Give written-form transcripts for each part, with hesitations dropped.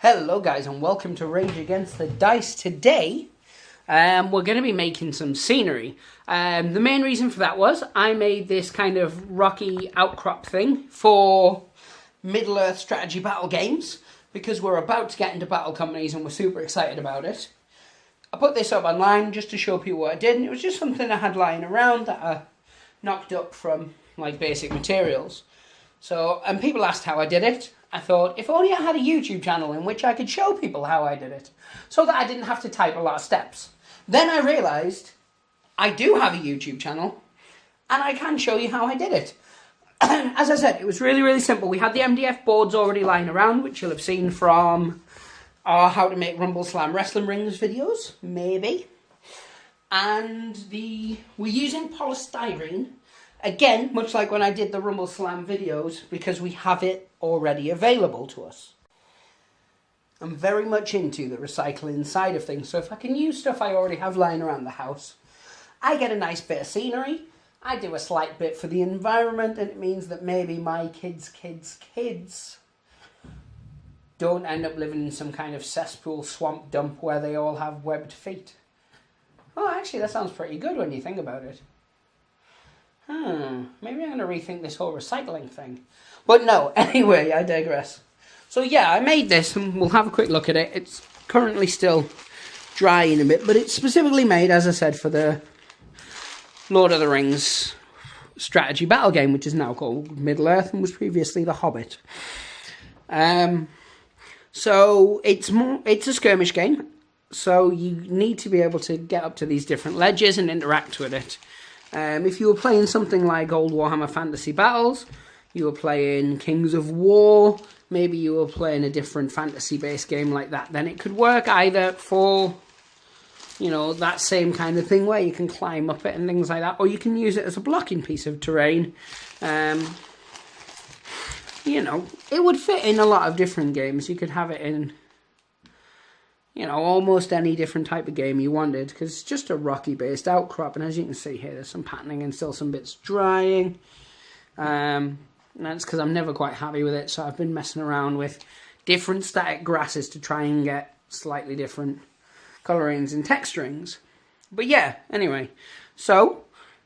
Hello guys and welcome to Rage Against the Dice. Today we're going to be making some scenery. The main reason for that was I made this kind of rocky outcrop thing for Middle-earth strategy battle games because we're about to get into battle companies and we're super excited about it. I put this up online just to show people what I did, and it was just something I had lying around that I knocked up from like basic materials. And people asked how I did it. I thought, if only I had a YouTube channel in which I could show people how I did it, so that I didn't have to type a lot of steps. Then I realised I do have a YouTube channel, and I can show you how I did it. As I said, it was really, really simple. We had the MDF boards already lying around, which you'll have seen from our How to Make Rumbleslam Wrestling Rings videos, maybe. And we're using polystyrene. Again, much like when I did the Rumbleslam videos, because we have it already available to us. I'm very much into the recycling side of things, so if I can use stuff I already have lying around the house, I get a nice bit of scenery, I do a slight bit for the environment, and it means that maybe my kids' don't end up living in some kind of cesspool swamp dump where they all have webbed feet. Oh, actually, that sounds pretty good when you think about it. Maybe I'm going to rethink this whole recycling thing. But no, anyway, I digress. So yeah, I made this and we'll have a quick look at it. It's currently still drying a bit, but it's specifically made, as I said, for the Lord of the Rings strategy battle game, which is now called Middle-earth and was previously The Hobbit. So it's a skirmish game, so you need to be able to get up to these different ledges and interact with it. If you were playing something like old Warhammer Fantasy Battles, you were playing Kings of War, maybe you were playing a different fantasy-based game like that, then it could work either for, you know, that same kind of thing where you can climb up it and things like that, or you can use it as a blocking piece of terrain. You know, it would fit in a lot of different games. You could have it in, you know, almost any different type of game you wanted, because it's just a rocky-based outcrop, and as you can see here, there's some patterning and still some bits drying. And that's because I'm never quite happy with it, so I've been messing around with different static grasses to try and get slightly different colorings and texturings. But yeah, anyway, so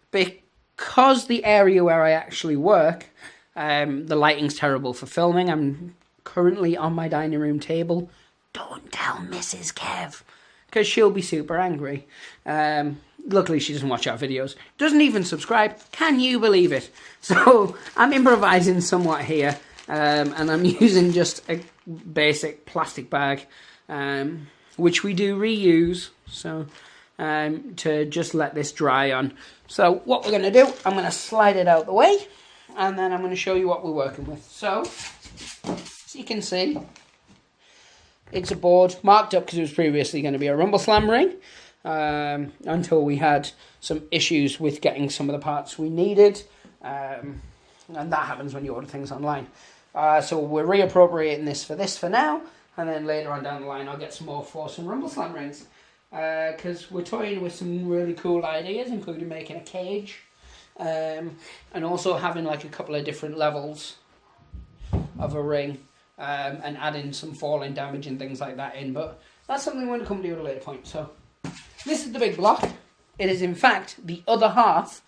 because the area where I actually work, the lighting's terrible for filming, I'm currently on my dining room table. Don't tell Mrs. Kev, because she'll be super angry. Luckily, she doesn't watch our videos. Doesn't even subscribe. Can you believe it? So, I'm improvising somewhat here, and I'm using just a basic plastic bag, which we do reuse, so to just let this dry on. So, what we're going to do, I'm going to slide it out the way, and then I'm going to show you what we're working with. So, as you can see, it's a board marked up because it was previously going to be a Rumbleslam ring, until we had some issues with getting some of the parts we needed, and that happens when you order things online. So we're reappropriating this for now, and then later on down the line I'll get some more for some Rumbleslam rings, because we're toying with some really cool ideas, including making a cage, and also having like a couple of different levels of a ring. And adding some falling damage and things like that in, but that's something we're going to come to at a later point. So this is the big block. It is in fact the other half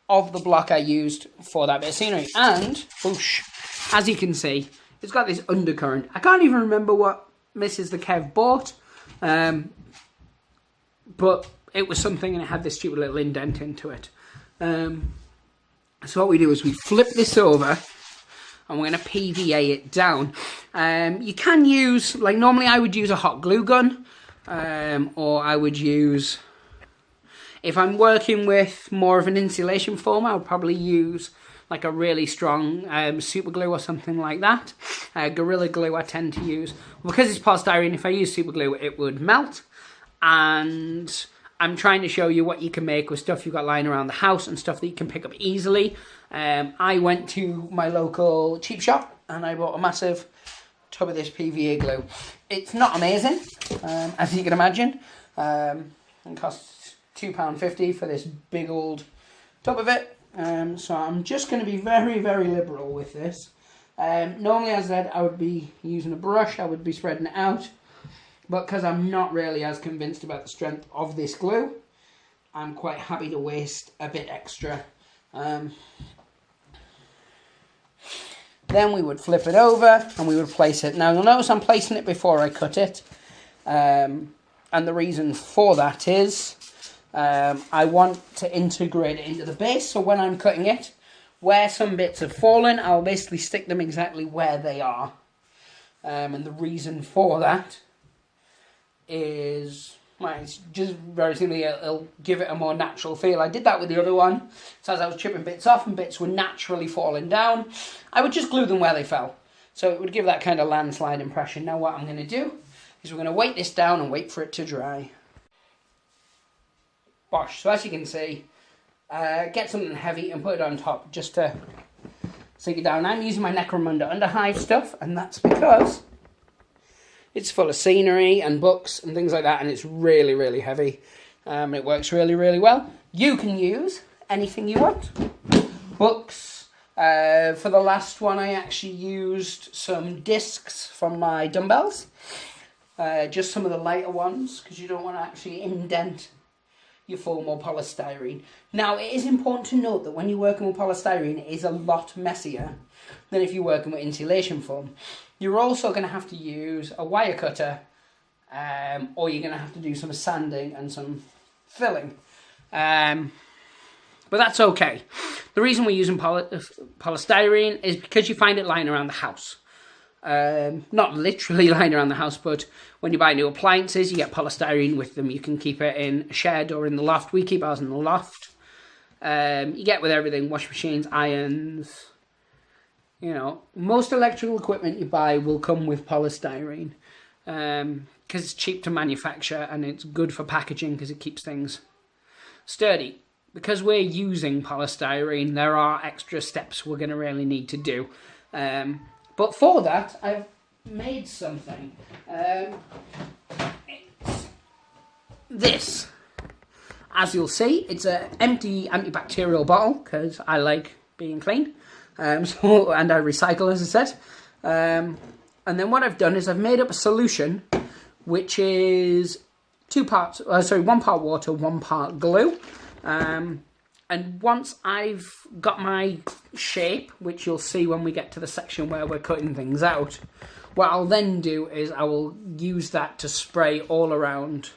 of the block I used for that bit of scenery, and whoosh, as you can see, it's got this undercurrent. I can't even remember what Mrs. the Kev bought, but it was something, and it had this stupid little indent into it. So what we do is we flip this over, and we're going to PVA it down. You can use, like normally I would use a hot glue gun, or I would use, if I'm working with more of an insulation foam, I would probably use like a really strong super glue or something like that. Gorilla Glue I tend to use. Because it's polystyrene, if I use super glue it would melt, and I'm trying to show you what you can make with stuff you've got lying around the house and stuff that you can pick up easily. I went to my local cheap shop and I bought a massive tub of this PVA glue. It's not amazing, as you can imagine. It costs £2.50 for this big old tub of it. So I'm just going to be very, very liberal with this. Normally, as I said, I would be using a brush, I would be spreading it out, but because I'm not really as convinced about the strength of this glue, I'm quite happy to waste a bit extra. Then we would flip it over and we would place it. Now you'll notice I'm placing it before I cut it. And the reason for that is I want to integrate it into the base. So when I'm cutting it, where some bits have fallen, I'll basically stick them exactly where they are. And the reason for that is, well, it's just very simply, it'll give it a more natural feel. I did that with the other one. So as I was chipping bits off and bits were naturally falling down, I would just glue them where they fell. So it would give that kind of landslide impression. Now what I'm going to do is we're going to weight this down and wait for it to dry. Bosh. So as you can see, get something heavy and put it on top just to sink it down. I'm using my Necromunda Underhive stuff, and that's because it's full of scenery and books and things like that, and it's really, really heavy. It works really, really well. You can use anything you want. Books. For the last one, I actually used some discs from my dumbbells. Just some of the lighter ones, because you don't want to actually indent your foam or polystyrene. Now, it is important to note that when you're working with polystyrene, it is a lot messier than if you're working with insulation foam. You're also going to have to use a wire cutter, or you're going to have to do some sanding and some filling. But that's okay. The reason we're using polystyrene is because you find it lying around the house. Not literally lying around the house, but when you buy new appliances, you get polystyrene with them. You can keep it in a shed or in the loft. We keep ours in the loft. You get with everything, washing machines, irons. You know, most electrical equipment you buy will come with polystyrene. Because it's cheap to manufacture and it's good for packaging because it keeps things sturdy. Because we're using polystyrene, there are extra steps we're going to really need to do. But for that, I've made something. It's this. As you'll see, it's an empty antibacterial bottle, because I like being clean. And I recycle, as I said. And then what I've done is I've made up a solution, which is 1 part water, 1 part glue. And once I've got my shape, which you'll see when we get to the section where we're cutting things out, what I'll then do is I will use that to spray all around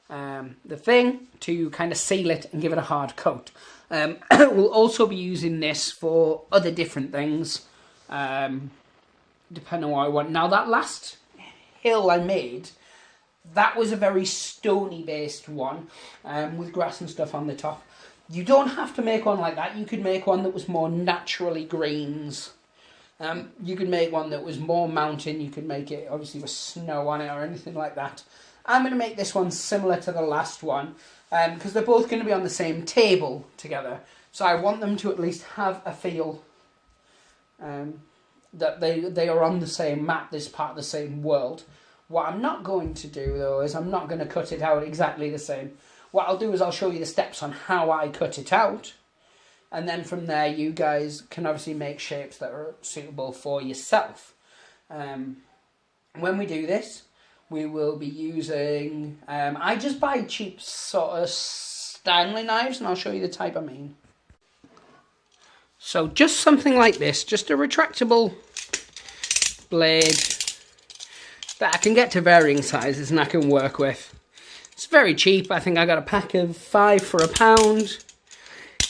the thing to kind of seal it and give it a hard coat. We'll also be using this for other different things, depending on what I want. Now, that last hill I made, that was a very stony based one, with grass and stuff on the top. You don't have to make one like that. You could make one that was more naturally greens. You could make one that was more mountain. You could make it obviously with snow on it or anything like that. I'm going to make this one similar to the last one, because they're both going to be on the same table together. So I want them to at least have a feel that they are on the same map, this part of the same world. What I'm not going to do, though, is I'm not going to cut it out exactly the same. What I'll do is I'll show you the steps on how I cut it out. And then from there, you guys can obviously make shapes that are suitable for yourself. When we do this, we will be using... I just buy cheap sort of Stanley knives, and I'll show you the type I mean. So just something like this, just a retractable blade that I can get to varying sizes and I can work with. It's very cheap. I think I got a pack of 5 for £1.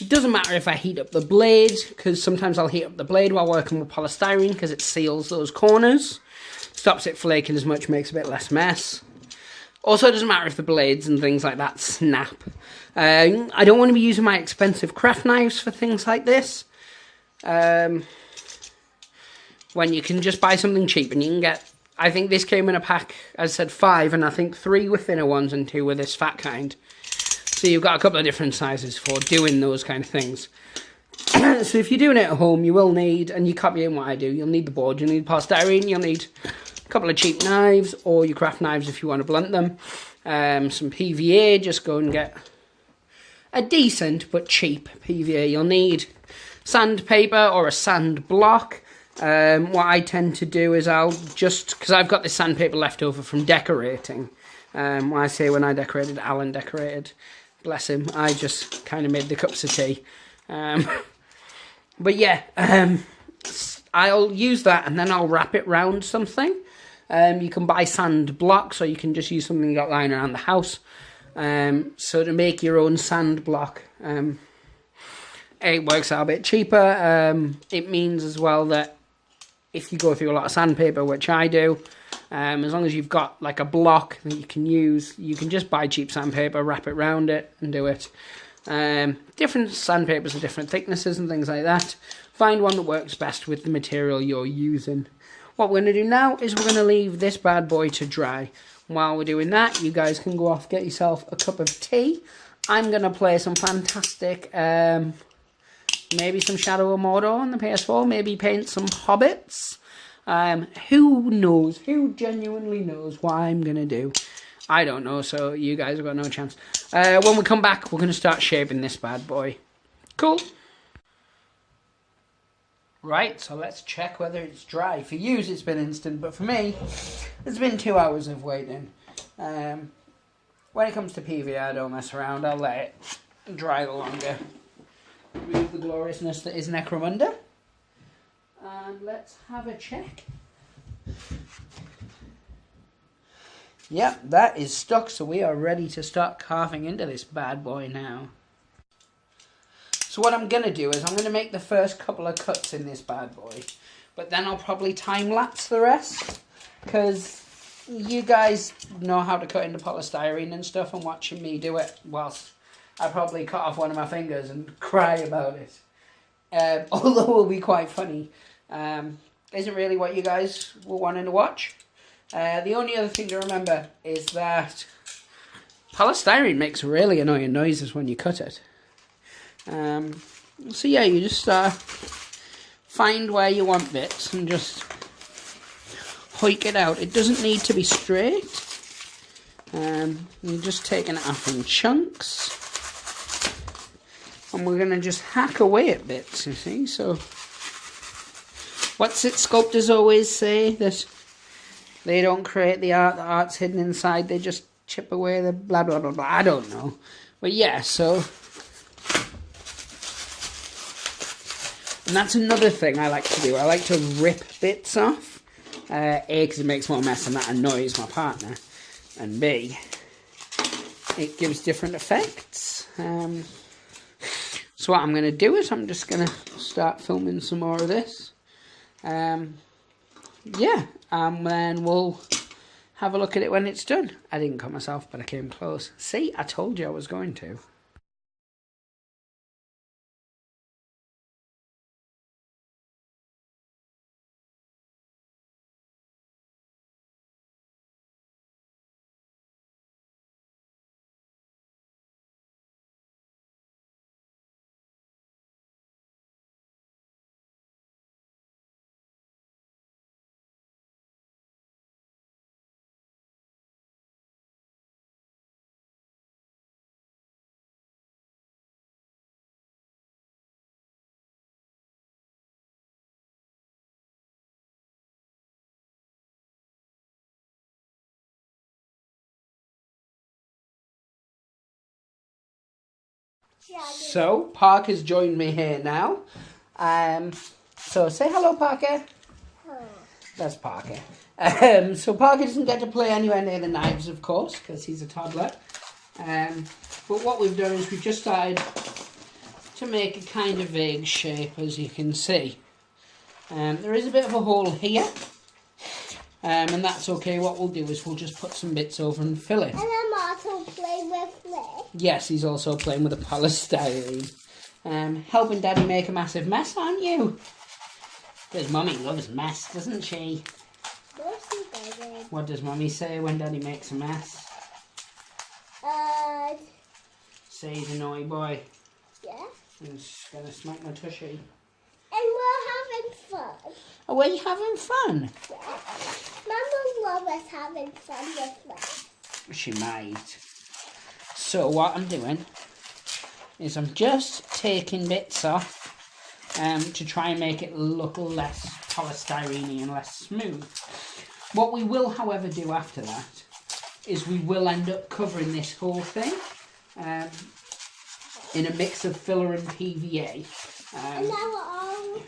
It doesn't matter if I heat up the blade, because sometimes I'll heat up the blade while working with polystyrene because it seals those corners, stops it flaking as much, makes a bit less mess. Also, it doesn't matter if the blades and things like that snap. I don't want to be using my expensive craft knives for things like this. When you can just buy something cheap and you can get... I think this came in a pack, as I said, 5, and I think 3 were thinner ones and 2 were this fat kind. So you've got a couple of different sizes for doing those kind of things. So if you're doing it at home, you will need, and you're copying what I do, you'll need the board, you'll need polystyrene, you'll need a couple of cheap knives, or your craft knives if you want to blunt them. Some PVA, just go and get a decent but cheap PVA. You'll need sandpaper or a sand block. what I tend to do is I'll just, because I've got this sandpaper left over from decorating. When I decorated, Alan decorated, bless him. I just kind of made the cups of tea. But yeah, I'll use that and then I'll wrap it round something. You can buy sand blocks, or you can just use something you got lying around the house. So to make your own sand block, it works out a bit cheaper. It means as well that if you go through a lot of sandpaper, which I do, as long as you've got like a block that you can use, you can just buy cheap sandpaper, wrap it around it and do it. Different sandpapers are different thicknesses and things like that. Find one that works best with the material you're using. What we're going to do now is we're going to leave this bad boy to dry. While we're doing that, you guys can go off, get yourself a cup of tea. I'm going to play some fantastic, maybe some Shadow of Mordor on the PS4, maybe paint some hobbits. Who knows? Who genuinely knows what I'm going to do? I don't know, so you guys have got no chance. When we come back, we're going to start shaping this bad boy. Cool. Right, so let's check whether it's dry. For you, it's been instant, but for me, it's been 2 hours of waiting. When it comes to PVR, I don't mess around. I'll let it dry longer. Remove the gloriousness that is Necromunda. And let's have a check. Yep, that is stuck, so we are ready to start carving into this bad boy now. So what I'm going to do is I'm going to make the first couple of cuts in this bad boy. But then I'll probably time-lapse the rest. Because you guys know how to cut into polystyrene and stuff, and watching me do it whilst I probably cut off one of my fingers and cry about it. Although it will be quite funny. Isn't really what you guys were wanting to watch. The only other thing to remember is that polystyrene makes really annoying noises when you cut it. So yeah, you just find where you want bits and just hoik it out. It doesn't need to be straight. You're just taking it off in chunks. And we're going to just hack away at bits, you see. So, what's it sculptors always say? That they don't create the art, the art's hidden inside. They just chip away the blah, blah, blah, blah. I don't know. But yeah, so... And that's another thing I like to do. I like to rip bits off. A, because it makes more mess and that annoys my partner. And B, it gives different effects. So what I'm going to do is I'm just going to start filming some more of this. Yeah, and then we'll have a look at it when it's done. I didn't cut myself, but I came close. See, I told you I was going to. So, Parker's joined me here now. So say hello, Parker. Hello. That's Parker. So Parker doesn't get to play anywhere near the knives, of course, because he's a toddler. But what we've done is we've just started to make a kind of vague shape, as you can see. There is a bit of a hole here. And that's okay. What we'll do is we'll just put some bits over and fill it. And I'm also playing with this. Yes, he's also playing with a polystyrene. Helping Daddy make a massive mess, aren't you? Because Mummy loves mess, doesn't she? No, she doesn't. What does Mummy say when Daddy makes a mess? Say he's a naughty boy. Yeah. He's gonna smack my tushy. And we're having fun. Oh, are you having fun? Yeah. Mama loves us having fun with us. She might. So what I'm doing is I'm just taking bits off to try and make it look less polystyrene and less smooth. What we will, however, do after that is we will end up covering this whole thing in a mix of filler and PVA. And now I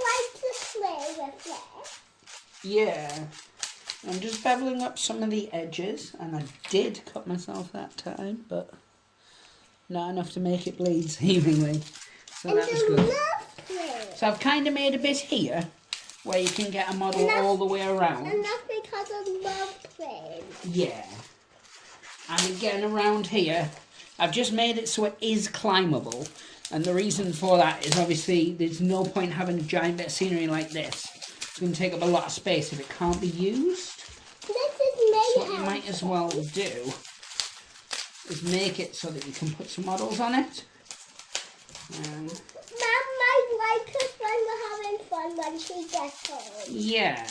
like to play with it. Yeah. I'm just beveling up some of the edges, and I did cut myself that time, but not enough to make it bleed, seemingly. So that was good. So I've kind of made a bit here, where you can get a model all the way around. And that's because I love playing. Yeah. And again, around here, I've just made it so it is climbable. And the reason for that is obviously there's no point having a giant bit of scenery like this. It's going to take up a lot of space if it can't be used. This is made So what you might as well do is make it so that you can put some models on it. Mum might like it when we're having fun when she gets home. Yeah.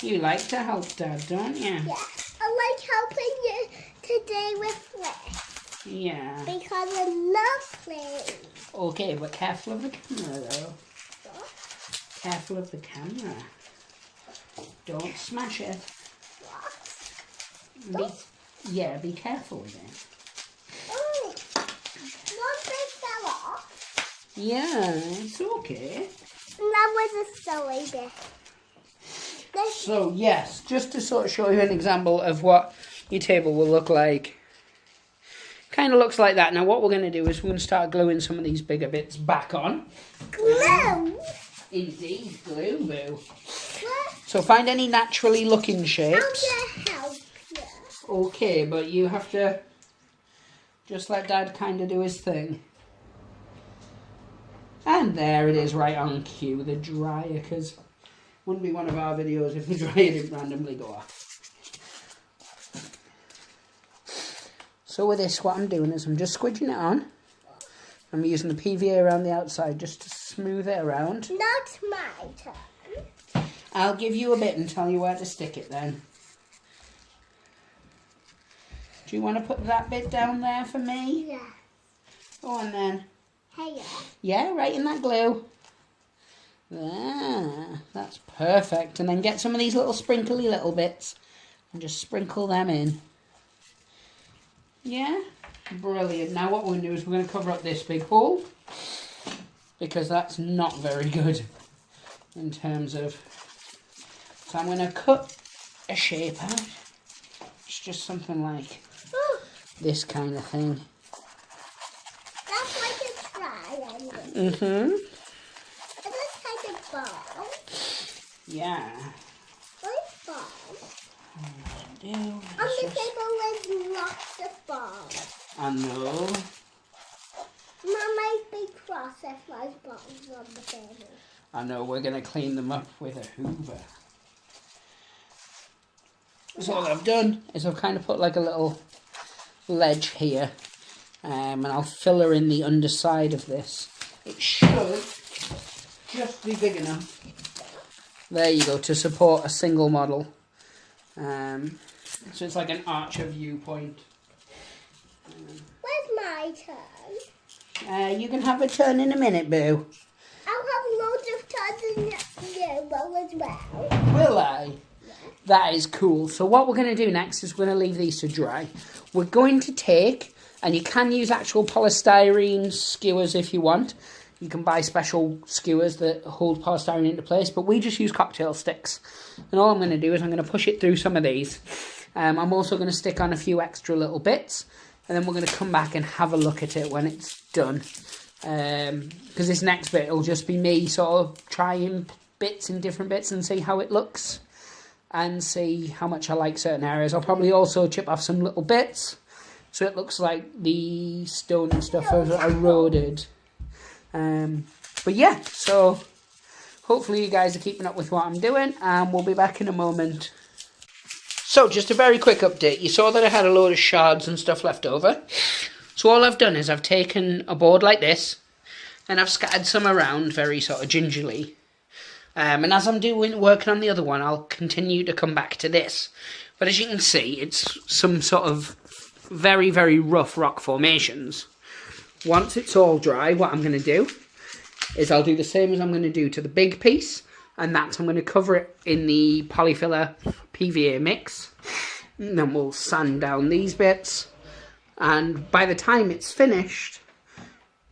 You like to help, Dad, don't you? Yeah. I like helping you today with this. Yeah. Because I love playing. Okay, but careful of the camera, though. What? Careful of the camera. Don't smash it. What? Be careful with it. Oh, one big fell off. Yeah, it's okay. And that was a silly bit. So, yes, just to sort of show you an example of what your table will look like. Kind of looks like that. Now, what we're going to do is we're going to start gluing some of these bigger bits back on. Glue? Indeed, glue, boo. What? So, find any naturally looking shapes. I'm going to help you. Okay, but you have to just let Dad kind of do his thing. And there it is, right on cue, the dryer, because wouldn't be one of our videos if the dryer didn't randomly go off. So with this, what I'm doing is I'm just squidging it on. I'm using the PVA around the outside just to smooth it around. Not my turn. I'll give you a bit and tell you where to stick it then. Do you want to put that bit down there for me? Yeah. Go on then. Hey, Yeah, right in that glue. There, that's perfect. And then get some of these little sprinkly little bits and just sprinkle them in. Yeah, brilliant. Now what we're going to do is we're going to cover up this big hole because that's not very good in terms of... So I'm going to cut a shape out. It's just something like this kind of thing. that's like a triangle. Mm-hmm. Is this like a ball? Yeah. What ball? Do. On the table with lots of balls. I know. Mum might be cross if my balls on the table. I know, we're going to clean them up with a hoover. So what I've done is I've kind of put like a little ledge here. And I'll filler in the underside of this. It should just be big enough. There you go, to support a single model. So it's like an archer viewpoint. Where's my turn? You can have a turn in a minute, boo. I'll have loads of turns in you as well. Will I? Yeah. That is cool. So what we're going to do next is we're going to leave these to dry. We're going to take, and you can use actual polystyrene skewers if you want. You can buy special skewers that hold polystyrene into place, but we just use cocktail sticks. And all I'm going to do is I'm going to push it through some of these. I'm also going to stick on a few extra little bits, and then we're going to come back and have a look at it when it's done. Because this next bit will just be me sort of trying bits in different bits and see how it looks, and see how much I like certain areas. I'll probably also chip off some little bits, so it looks like the stone and stuff are eroded. But yeah, so hopefully you guys are keeping up with what I'm doing, and we'll be back in a moment. So just a very quick update. You saw that I had a load of shards and stuff left over. So all I've done is I've taken a board like this and I've scattered some around very sort of gingerly. And as I'm working on the other one, I'll continue to come back to this. But as you can see, it's some sort of very, very rough rock formations. Once it's all dry, what I'm going to do is I'll do the same as I'm going to do to the big piece, and that's I'm going to cover it in the polyfiller PVA mix, and then we'll sand down these bits, and by the time it's finished,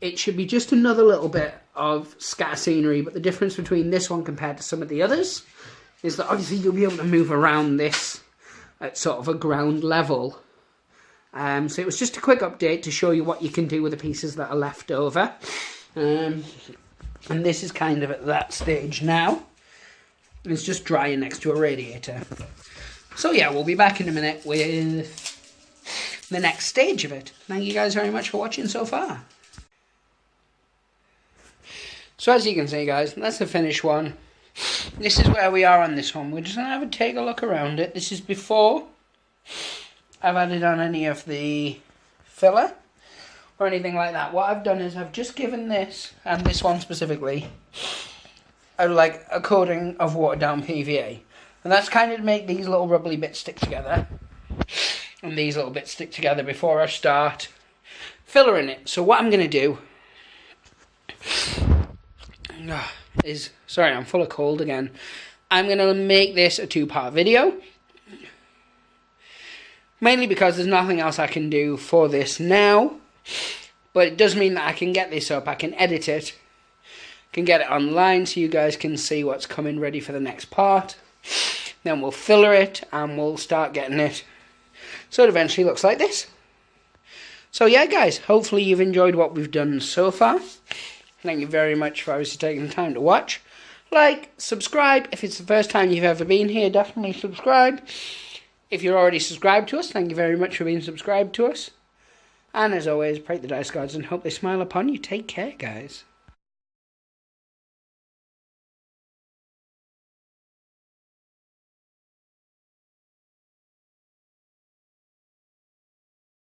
it should be just another little bit of scatter scenery. But the difference between this one compared to some of the others is that obviously you'll be able to move around this at sort of a ground level. So it was just a quick update to show you what you can do with the pieces that are left over. And this is kind of at that stage now. It's just drying next to a radiator. So yeah, we'll be back in a minute with the next stage of it. Thank you guys very much for watching so far. So as you can see, guys, that's the finished one. This is where we are on this one. We're just going to take a look around it. This is before I've added on any of the filler or anything like that. What I've done is I've just given this, and this one specifically, a coating of watered down PVA. And that's kind of to make these little rubbly bits stick together. And these little bits stick together before I start fillering it. So what I'm going to do is, sorry, I'm full of cold again. I'm going to make this a 2-part video. Mainly because there's nothing else I can do for this now. But it does mean that I can get this up, I can edit it, can get it online so you guys can see what's coming ready for the next part. Then we'll filler it and we'll start getting it so it eventually looks like this. So yeah, guys, hopefully you've enjoyed what we've done so far. Thank you very much for obviously taking the time to watch. Like, subscribe. If it's the first time you've ever been here, definitely subscribe. If you're already subscribed to us, thank you very much for being subscribed to us. And as always, pray the dice gods and hope they smile upon you. Take care, guys.